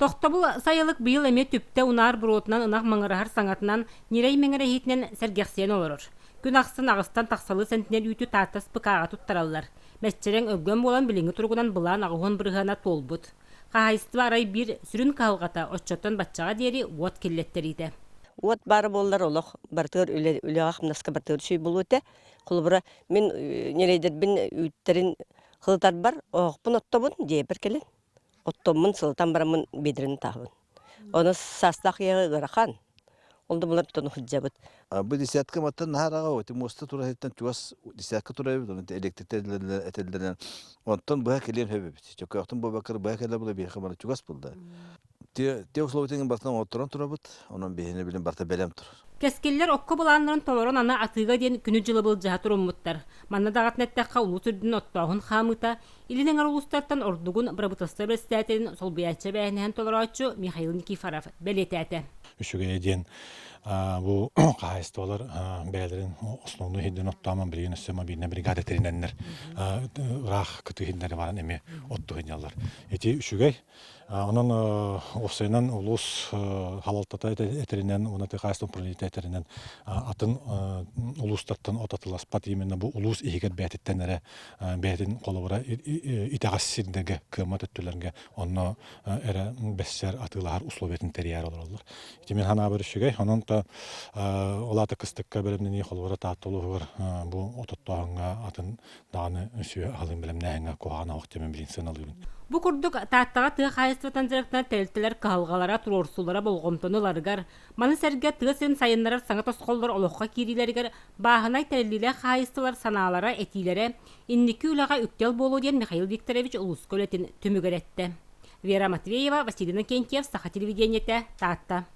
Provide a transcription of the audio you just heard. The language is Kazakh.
Тоқтабыл сайылык быйыл эме түпте унар буротунан ынак маңырахар саңатынан нирей меңере хитнен сәргәхсен олорор. Күн ақсын ағыстан тақсалы сентинер үйтү татас пыкаға туттараллар. Мәтчерен өбгөн болан билинги тургунан былан ағуын бұрғана толбут. Қағайыстыва арай бір сүрін қалғата отчоттан батчаға дери уот келлеттериді. Уот бары боллар олох бартыр үле ахмнаска бартыр шүй болуте. Кулбура мен нерейдер бин үттерин хылтар бар. Охпун оттобун дебер келен. Оттомун сылтан барамын бедрин тахын. Оны састақ яғы ғырақан. Олды бұлар тұтыны хүджабыт. Бұл десятка маттан нахараға өте моста тура хеттен чуас десятка тура өбіт. Оны электритерлерден әтелдерден. Онтан бұға келен өбіт. Чөкі оқтан бұл бақыр бұға келен бұла бейхі мана чуас бұлда. Те условитенген бартан оттыран тура бұт. Onun бейхіне білен барта бәлем тұр. Кескеллер окко буланнарын толорон ана атыга ден күнү жылы был жаһа туруммуттар. Манна дагат неттакка улуу түрдүн оттоогун хамыта, илинен улустардан ордугун брабытыстар бестәтен сол бияча бәһнән толорачу Михаил Никифоров белетәте. Үшүгө ден бу кайстолар бәлерин основной хидден оттаман билген сөмө бирне бригада териненнер. Рах күтү хиддер баран эме отту хиддалар. Эти үшүгө onun осынан улус халалтата этеринен онаты кайстон пролетариатарынан атын улустаттан отатылас пат именно бу улус игер бәтиттенере бәтин колобура итагассиндеге кымат өттүләргә онно эре бессер атылар условиятын терияр оларлар. Мен хана бер шүгәй анын та олата кыстыкка белемне колобура татылугыр бу ототтоганга атын даны сүйө алым белем нәңгә кугана вакытымен билинсен алыйын. Бу курдук таттага тыга хайыстан жарыктан телтелер калгалара турорсулара болгомтонуларгар маны серге тыгын сайыннарар саңа тосколлор олокка кирилергер баахынай телиле хайыстылар санаалара этилере инники улага үктел болу ден Михаил Викторович Улускөлетин түмүгеретте. Вера Матвеева, Василий Накентьев, Саха телевидениете, Татта.